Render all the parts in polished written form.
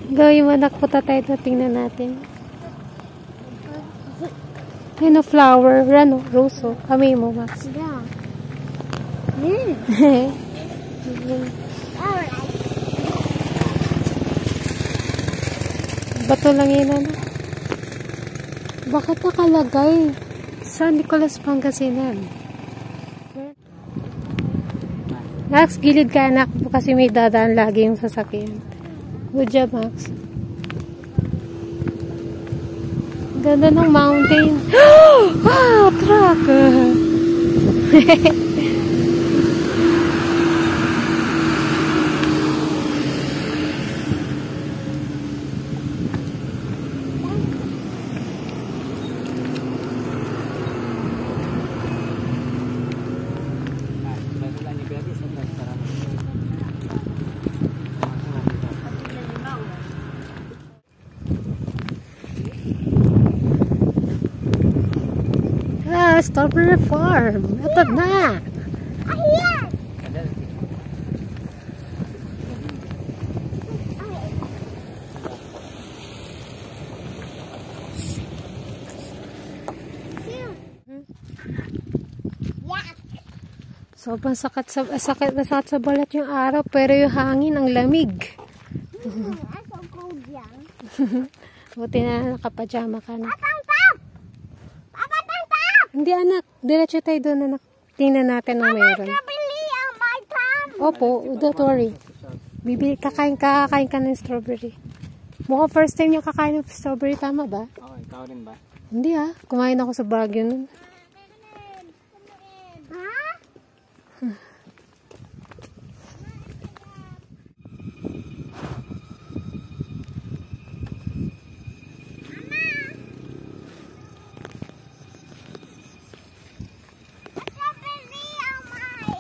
Gawin mo nakputa tayo na tingnan natin. Ano flower? Ano? Rose. Oh. Kami mo, Max. Yeah. Alright. Bato lang yun, ano? Bakit nakalagay? Sa Nicolas Pangasinan. Max, gilid ka anak. Kasi may dadaan lagi yung sasakyan. Good job, Max. Ganda ng mountain. Ah, truck! Strawberry farm. Ito na. Ayan. Sobrang sakit sa balat yung araw, pero yung hangin ang lamig. Buti na nakapajama ka na. Hindi anak, diretso tayo doon anak. Tingnan natin ang meron. Opo, don't worry. Kakain ka ng strawberry. Mukhang first time yung kakain ng strawberry, tama ba? Oo, ikaw rin ba? Hindi kumain ako sa Baguio nun.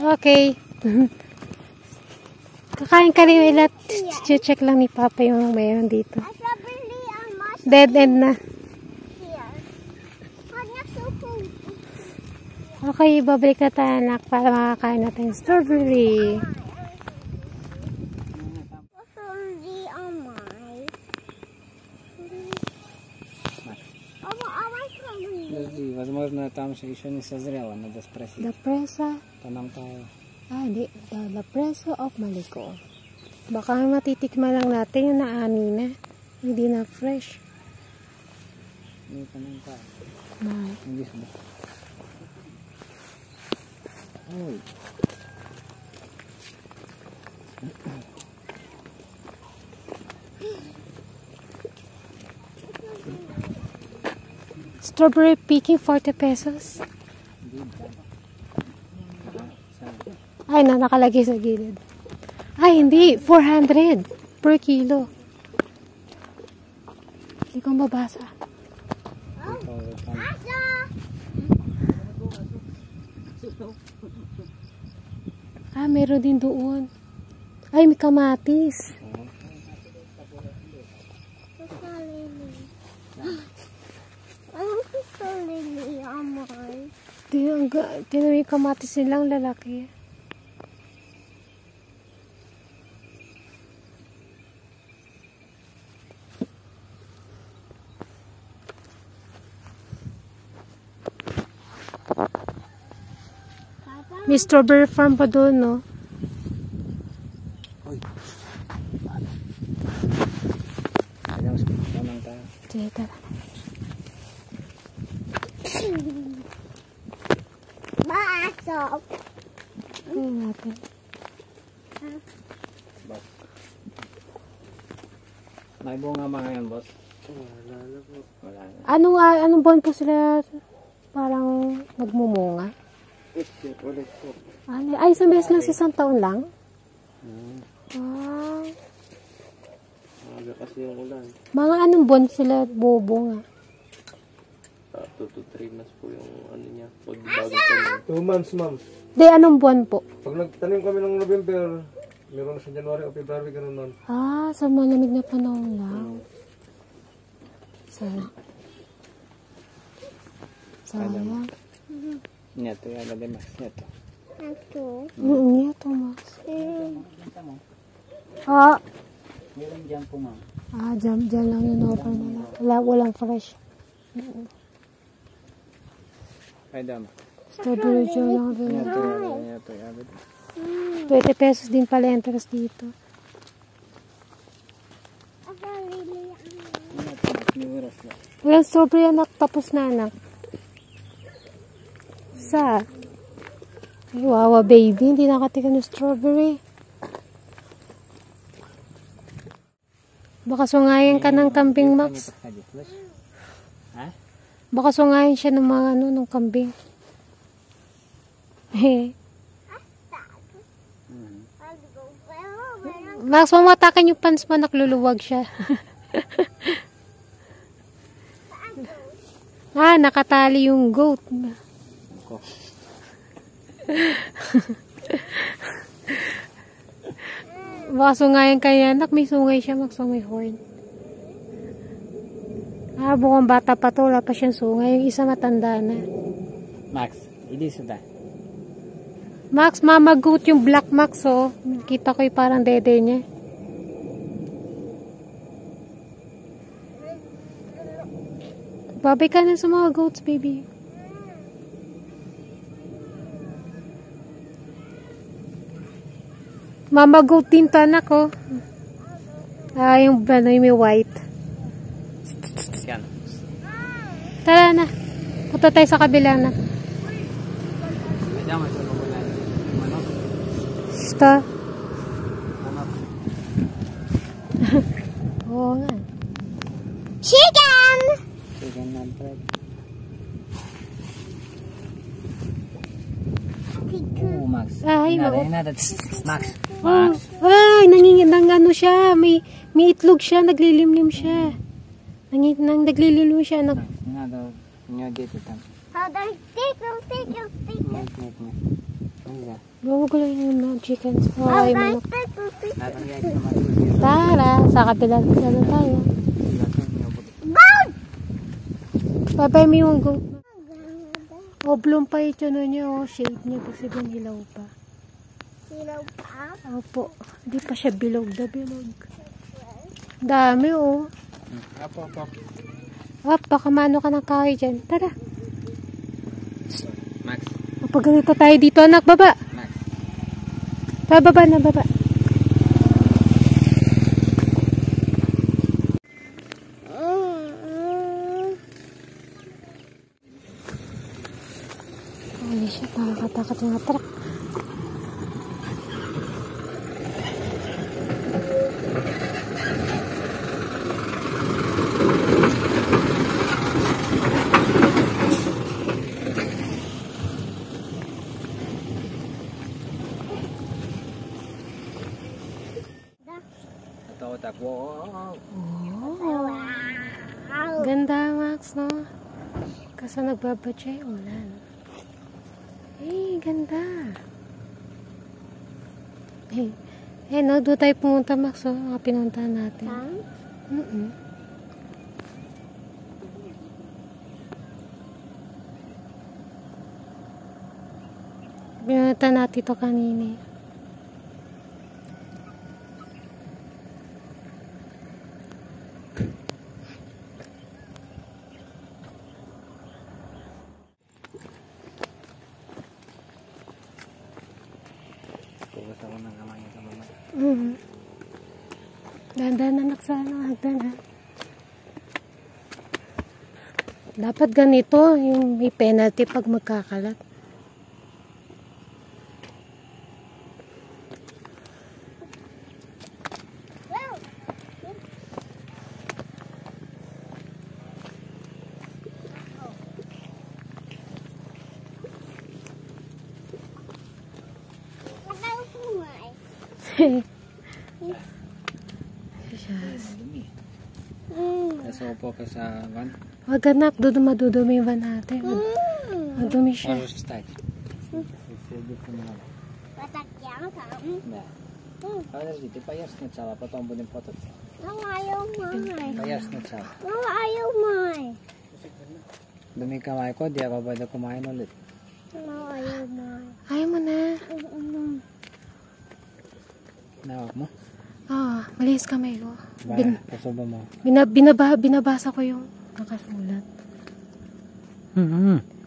Okay. Kakain ka rin ulit. Check lang ni Papa yung mayroon dito. Dead end na. Okay, babalik na tayo anak para makakain natin yung strawberry. Возможно, там еще не созрело, надо спросить. La presa. Tanong tayo. Hindi. La presa of Maliko. Baka matitikman lang natin yung naani na. Hindi na fresh. May tanong tayo. May. English ba? Uy. Strawberry picking 40 pesos. Ay, nakalagay sa gilid. Ay, hindi. 400 per kilo. Hindi ko mabasa. Meron din doon. Ay, may kamatis. Tinan yung kamatis nilang lalaki. May strawberry farm pa doon, no? Uy. Tanong tayo. Sige, tara. Masok. Tingnan natin. Boss. May bunga ba ngayon, boss? Wala na po. Wala na. Anong buwan po sila parang nagmumunga? Ulit po. Ay, isang beses lang, isang taon lang? Maaga kasi yung ulan. Mga anong buwan sila bubunga? 2 to 3 months po yung ano niya. Pag bago tanim. 2 months, ma'am. Di, anong buwan po? Pag nagtanim kami ng November, meron na sa January o February, ganun, ma'am. Sa malamig na panahon lang. Sayang. Nyato yan, además. Nyato. Ito. Nyato, Max. Meron dyan po, ma'am. Dyan lang yung offer nila. Walang fresh. Ay, dama. Strawberry jam lang rin. Ito, 20 pesos din pala interest dito. Walang strawberry anak. Tapos na anak. Ay, wawa baby. Hindi nakatikan yung strawberry. Baka sungayin ka ng kambing, Max. Ha? Baka sungayin siya ng mga ng kambing. Max, mamatakan yung pants mo, nakluluwag siya. Nakatali yung goat. Baka sungayan kaya, anak, may sungay siya, Max, may horn. Bukang bata pa to, wala pa siyang sungay. Yung isa matanda na. Max, hindi suda. Max, mama goat yung black Max, oh. Kita ko yung parang dede niya. Babay ka na sa mga goats, baby. Mama goat din to, anak, oh. Yung may white. Yan. Tara na. Punta tayo sa kabila na. Diyan, masunod mo na. Ano? Sta. Oo nga. Chicken! Chicken na bread. Oh, Max. Ay, Max. Ay, ano siya. May itlog siya. Naglilimlim siya. Naglilimlim siya. Nyo dito tam. Bago lang yung chickens. Ay, manok. Natangyan sa mga. Tara, sa kabila na tayo. Babay mo yung goat. Oblong pa ito niya, shade niya kasi din hilaw pa. Hilaw pa? Opo, hindi pa siya bilog bilog. Dami, oh. Apo. Baka mano ka ng kahoy dyan. Tara. Max. Mapagalito tayo dito, anak. Baba. Max. Baba na, baba. Hindi siya, nakakatakot yung truck. Wow. Ganda, Max, no? Kasi nagbabadya yung ulan. Ganda. No, doon tayo pumunta, Max, oh. Mga pinuntahan natin. Pinuntahan natin ito kanina. Tugas ako ng kamay sa mama. Dahan-dahan anak sa hagdan. Dapat ganito, yung may penalty pag magkakalat. Nasupo ka sa van? Wag anak, madudumi yung van natin. Madumi siya. Or start? Patakyan ka? Да. Подожди, ты поешь сначала, потом будем фото. Ayaw, May. Поешь сначала. Ayaw, May. Dumi kamay ko, di ako pwede kumain ulit. Ayaw, May. Ayaw mo na. Nawak mo? Oo. Malinis kamay ko. Kasuba mo. Binabasa ko yung nakasulat.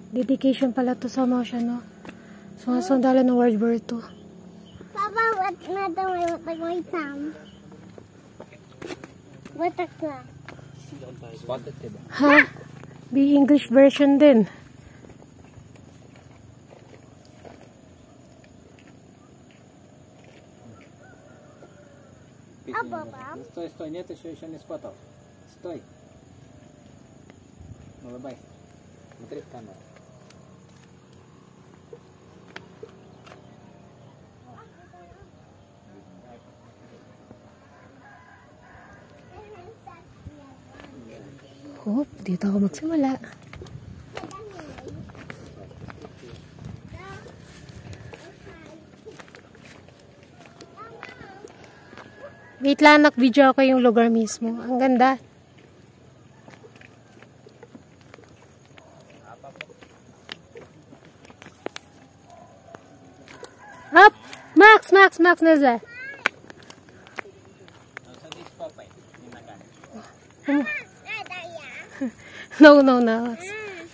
Dedication pala to sa motion, no? Sundalan ng World War II. Papa, what na daw may tam? Watak na. Spotted, diba? Ha? Be English version din. Стой, нет, еще не спотал. Стой. Улыбайся. Смотри в камеру. Oh, dito ako magsimula. Wait lang, video ako yung lugar mismo. Ang ganda. Up! Max, nasa? No.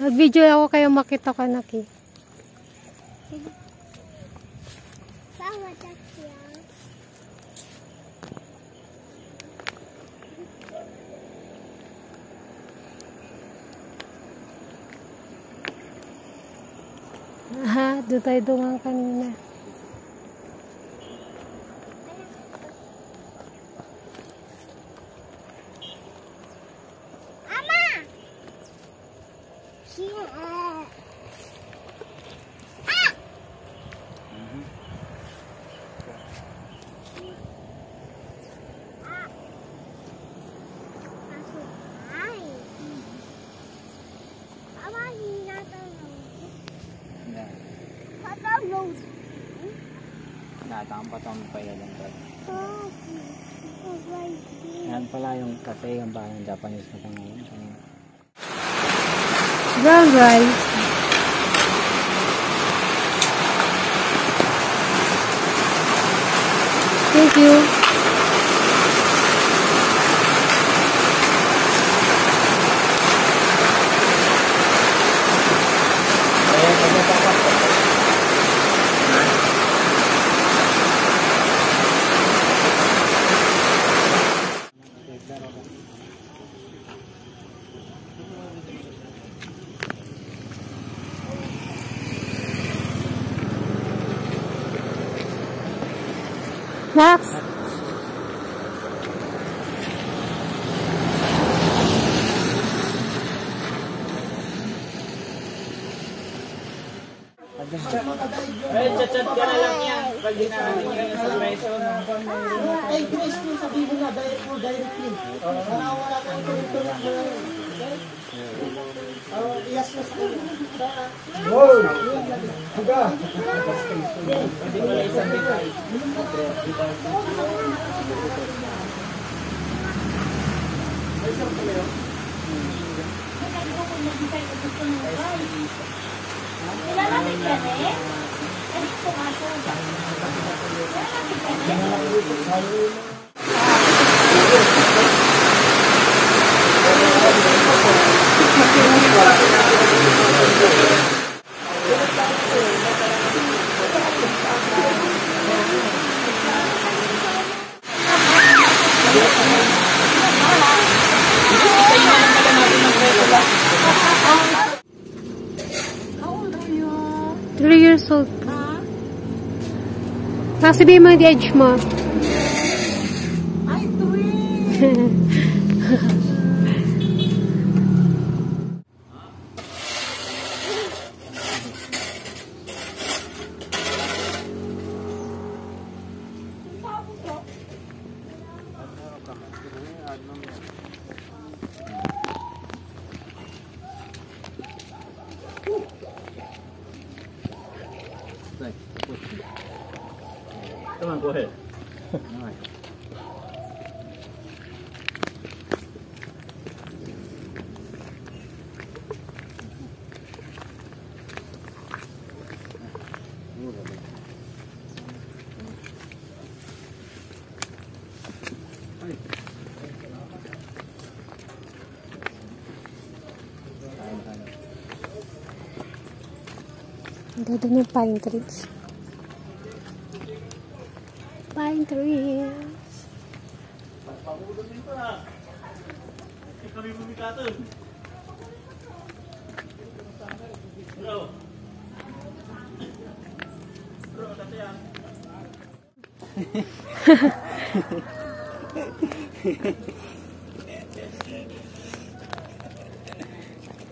Nag-video ako kayo makita ka na ki. Aha, doon tayo dumaan kanina. Natang patong pa yan lang. Yan pala yung cafe, yung bahay ng Japanese na pangalan. Brown rice. Thank you. Max. Chat-chat ka na lang yan. Pag hinahaling ka sa preso. Ay, Chris, yung sabihin mo na, direct yun. Wala kang tuloy-tuloy mo. Iyas na sa kanya. Wow! Huga! Hindi mo lang isang bitay. Nilalamig yan eh. Ano yung pumasok? Nilalamig yan eh. Three years old. Sasabihin mo yung age mo. Ay, twin! Come on, go ahead. Ang ganda ng pine trees. Pine trees. Kami bumitato. Bro. Bro, dati yan.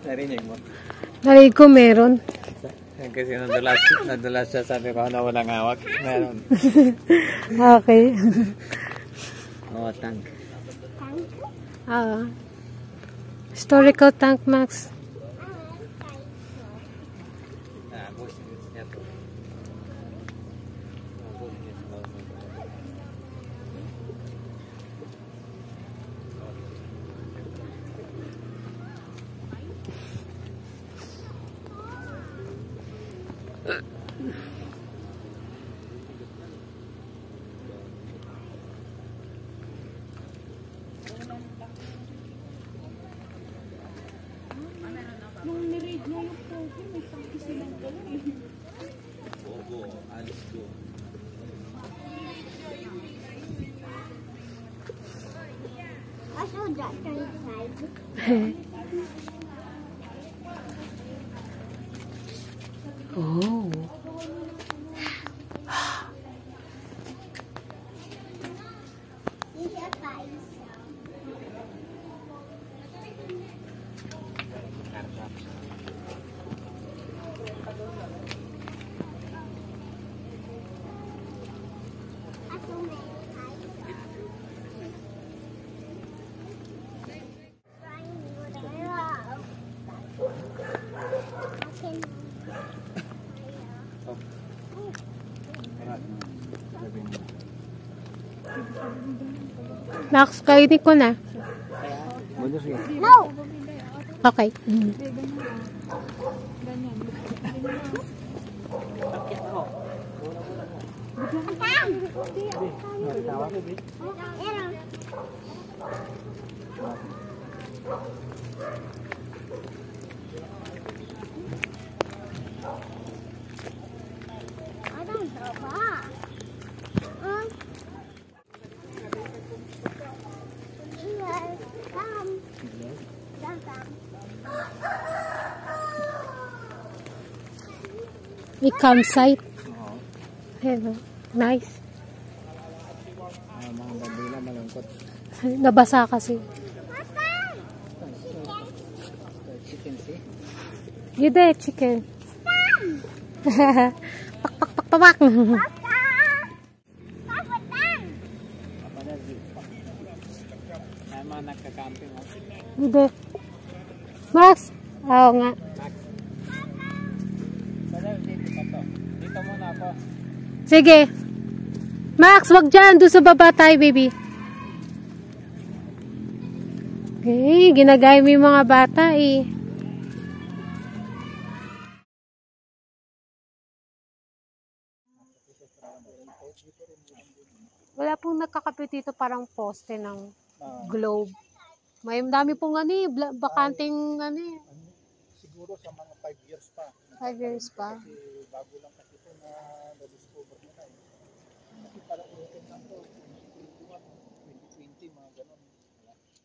Narinig mo? Narinig ko meron. Kasi nadulas siya, sabi ko na walang hawak. Meron. Okay. Oo, tank. Historical tank, Max. I saw that inside. Oh. These are guys. I saw many guys. Trying to do Max, kainin ko na. No! Okay. I don't know why. Here, come. Come. May campsite. Hello. Nice. Mga bandila malungkot. Nabasa kasi. Chicken see? You there, chicken. Pak, pak, pak, pak, pak. Papa, Dan! Ay, mga nagka-camping. You there. Max. Oo nga. Dito muna ako. Sige. Max, wag dyan. Doon sa baba tayo, baby. Okay, ginagaya mo yung mga bata eh. Wala pong nakakapit dito parang poste ng globe. May dami pong ano eh, bakanting ano eh. Siguro sa mga 5 years pa. 5 years pa. Kasi bago lang kasi ito na na-discover nila eh. Kasi parang ulitin lang to, 2021, 2020, mga ganun.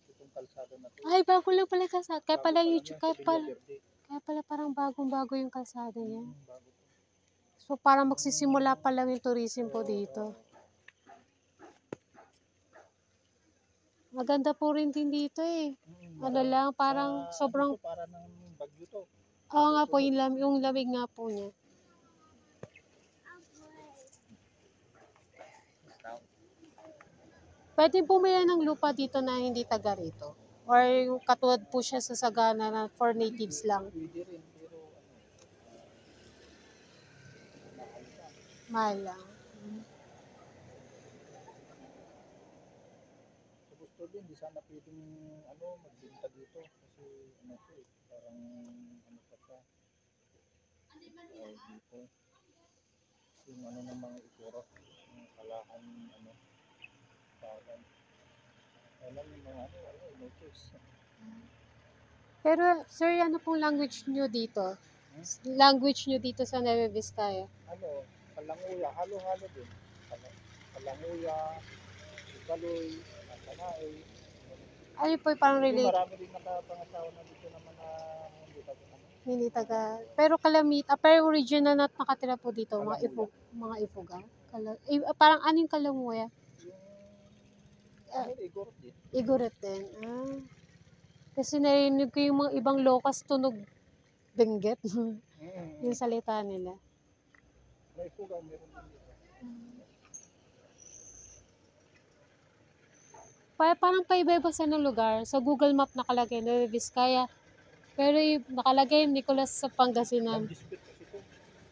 Itong kalsada na to. Ay, bago lang pala kalsada. Kaya pala Bago pa lang YouTube, yan, sa Villa Verde. kaya pala parang bagong-bago yung kalsada niya. Bago to. So parang magsisimula pa lang yung tourism po dito. Maganda po rin din dito eh. Ano lang, parang sobrang, Ito para ng bagyo to. oo nga po, yung lamig nga po niya. Pwede bumili ng lupa dito na hindi taga rito. Or yung katulad po siya sa Sagana na for natives lang. Pwede rin, pero Mahal lang. sa gusto din, di sana pwedeng magbenta dito. Kasi ano to eh, parang ano pa siya. Dito. Yung ano ng mga itura, yung kalahan, parang alam yung mga no choice. Pero sir, ano pong language nyo dito? Language nyo dito sa Nueva Vizcaya? Ano, Kalanguya, halo-halo din. Kalanguya, Galoy, Kanaay. Ano po parang relate? Marami din nakapangasawa na dito naman na Hindi taga. Pero pero original na nakatira po dito, mga Ifuga. Parang anong Kalanguya? Igorot din. Igorot din. Kasi narinig ko yung mga ibang lokas tunog benggit. Yung salita nila. May Ifuga, meron din dito. Parang paiba-iba sa ng lugar. Sa Google Map nakalagay Nueva Vizcaya. Pero nakalagay Nicolas sa Pangasinan. Dispute kasi ito.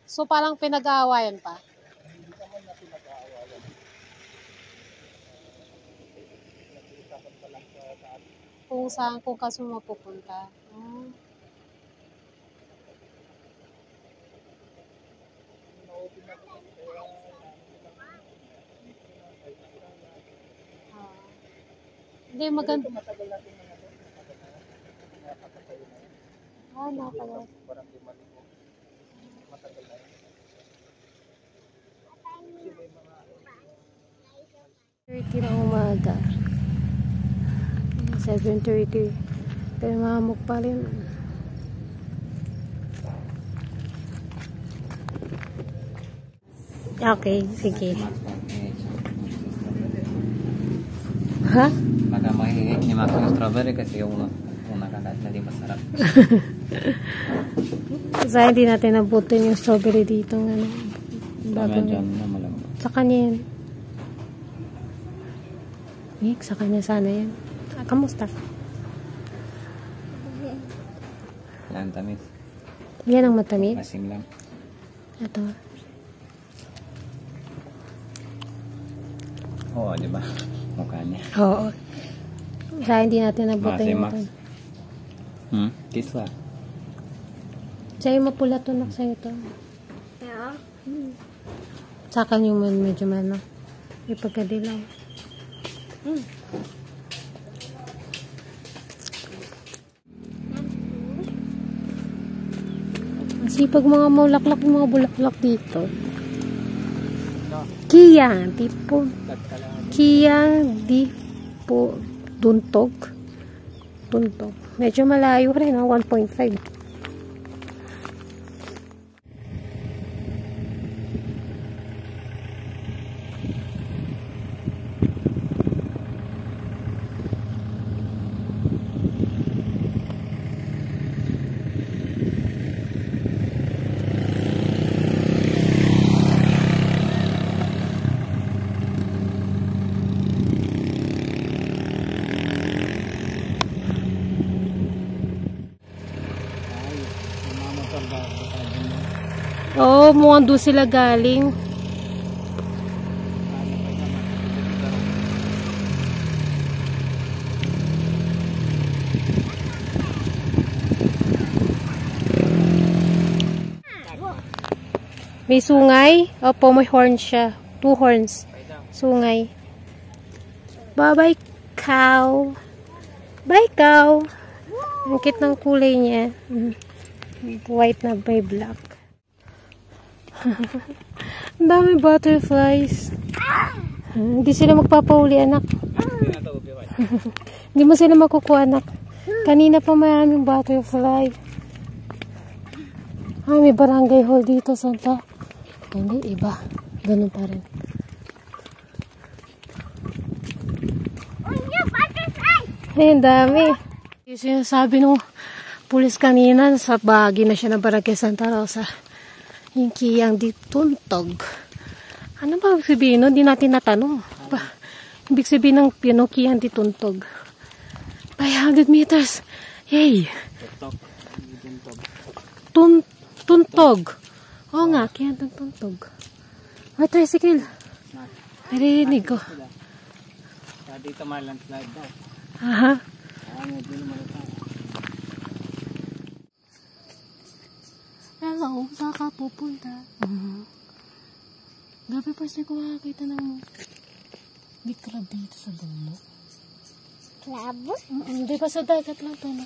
So parang pinag-aawayan pa. Hindi naman na pinag-aawalan. Nag-uusapan pa lang sa taas. Kung kaso mapupunta. Na-open na ito kasi kaya Hindi maganda. matagal natin na ito. Nakakatayo na yan. Nakakaya. Parang 5,000. Matagal na yan. Kasi may mga 7:30 ng umaga. 7:30. Pero mahamok pa rin. Okay, sige. Ha? Baka mahihingi ni Max ng strawberry kasi yung nakakain na di masarap. Sa hindi natin nabutin yung strawberry dito. Bago Dyan na malamang. sa kanya yan. Nick, sa kanya sana yan. Kamusta? Yan, tamis. Yan ang matamis. Masing lang. Ito. Oo, di ba? Mukha niya. Oo. Sa hindi natin nabutin yung Max. Kiss ba? Sa'yo mapula to, nak, sa'yo to. Yeah. Sa akin yung medyo ano. Ipagkadilaw. Masipag mga bulaklak dito. Kia, tipo. Kia, di po, tuntog. Medyo malayo rin, 1.5. Oo, mukhang doon sila galing. May sungay. Opo, may horn siya. 2 horns. Sungay. Bye-bye, cow. Bye, cow. Ang cute ng kulay niya. White na may black. Ang dami butterflies. Hindi sila magpapauli, anak. Hindi mo sila makukuha, anak. Kanina pa maraming butterfly. May barangay hall dito, Santa. Hindi, iba. Ganun pa rin. Ang dami. Yung sinasabi nung pulis kanina, sa bahagi na siya ng barangay Santa Rosa. Yung kiyang di tuntog. Ano ba sabihin nun? Hindi natin natanong. Ibig sabihin ng kiyang di tuntog. 500 meters. Yay! Tuntog. Oo nga, kiyang tuntog. May tricycle. Naririnig ko. Dito malandslide daw. Aha. Hello, saan ka pupunta? Gabi pa siya kung makakita ng big crab dito sa bundok. Crab? Hindi pa sa dagat lang to, no?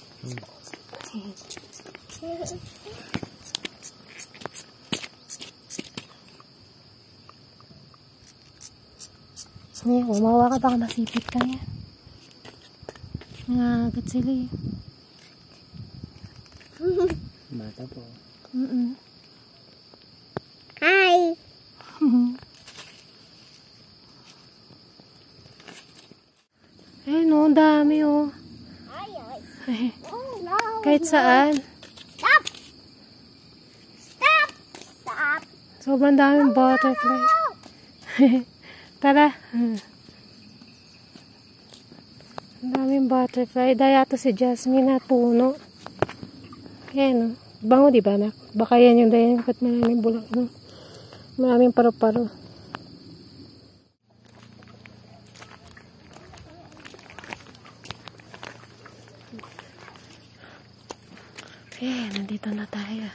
Ngayon, umawa ka baka masipit ka yan. Nangagat sila eh. Bata po. Hi! Eh no, dami oh. Oh, no. Kahit saan. Stop! Stop! Stop! Sobrang daming butterfly. Tara. Ang daming butterfly. Daya to si Jasmine na puno. Ayan oh. Bango di ba anak? Baka yan yung daya. Ba't maraming bulak no? Maraming paro-paro. Okay, nandito na tayo.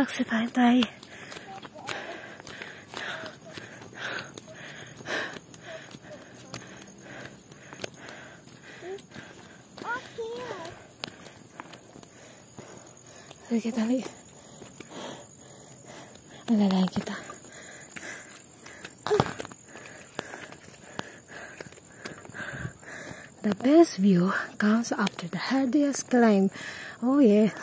Aksipahin tayo. Sige, tali. Alalayan kita. The best view comes after the hardest climb. Oh yeah.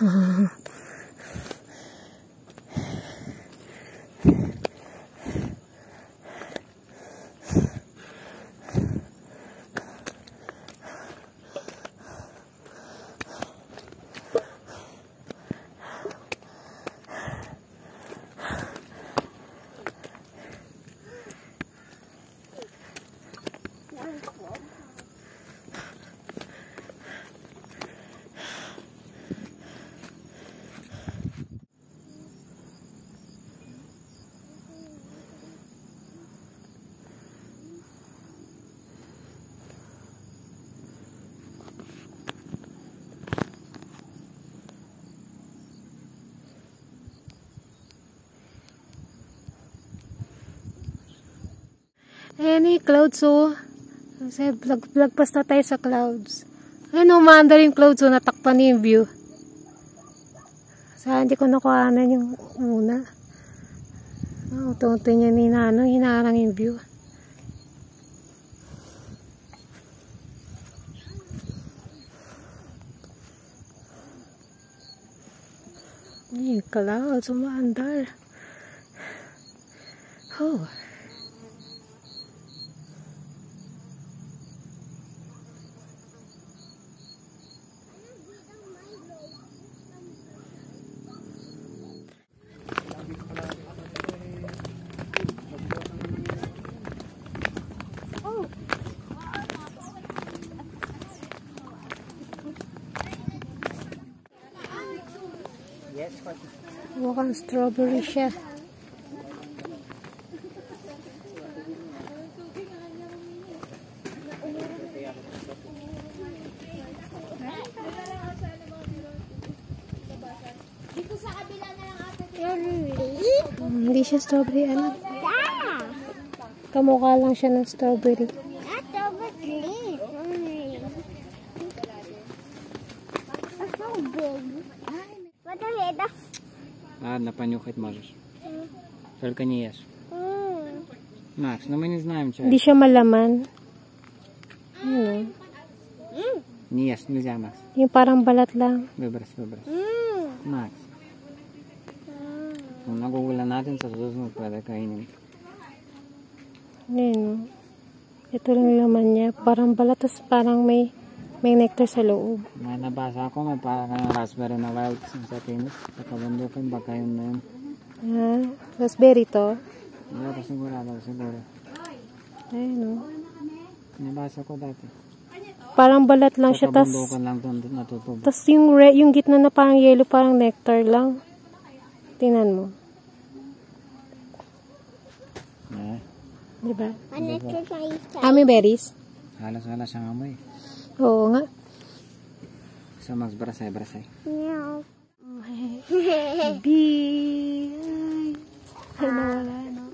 Any clouds oh. Kasi vlog-vlog na tayo sa clouds. Ayun oh, maanda rin clouds oh. Natakpan niya yung view. Saan hindi ko nakuhanan yung una. Oh, tunto niya hinarang yung view. Yung clouds, umaandar. Oh. Mukhang strawberry siya. Dito sa kabila na lang ate. Hindi siya strawberry, anak. Kamukha lang siya ng strawberry. Ладно, понюхать можешь. Только не ешь. Макс, ну мы не знаем, что. Hindi siya malaman. Ano? Не ешь, нельзя, Макс. Yung parang balat lang. Выбрось, выбрось. Макс. Nagugulan natin sa susunod pwede kainin. Ayan. Ito lang yung laman niya. Parang balat, tapos parang may nectar sa loob. May nabasa ako, may parang raspberry na wild sa tinis. Sa kabundukan, baka yun na yun. Ah, raspberry to. Hindi ako sigurado, siguro. Ayan o. Nabasa ko dati. Parang balat lang siya, Sa tas kabundukan lang doon natutubo. tas yung gitna na parang yellow, parang nectar lang. Tingnan mo. Diba? An-exercise. Ami berries? Halos-halos ang amoy. Oo nga. Все, Макс, бросай, бросай. B. Ay, nawala, no?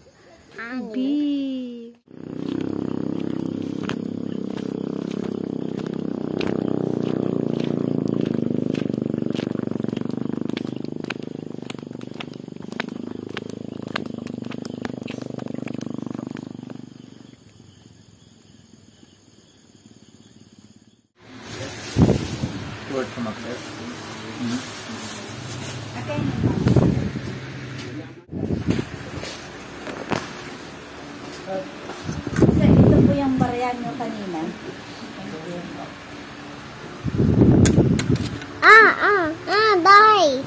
B. Word from upstairs. So, ito po yung barya nyo kanina. Die!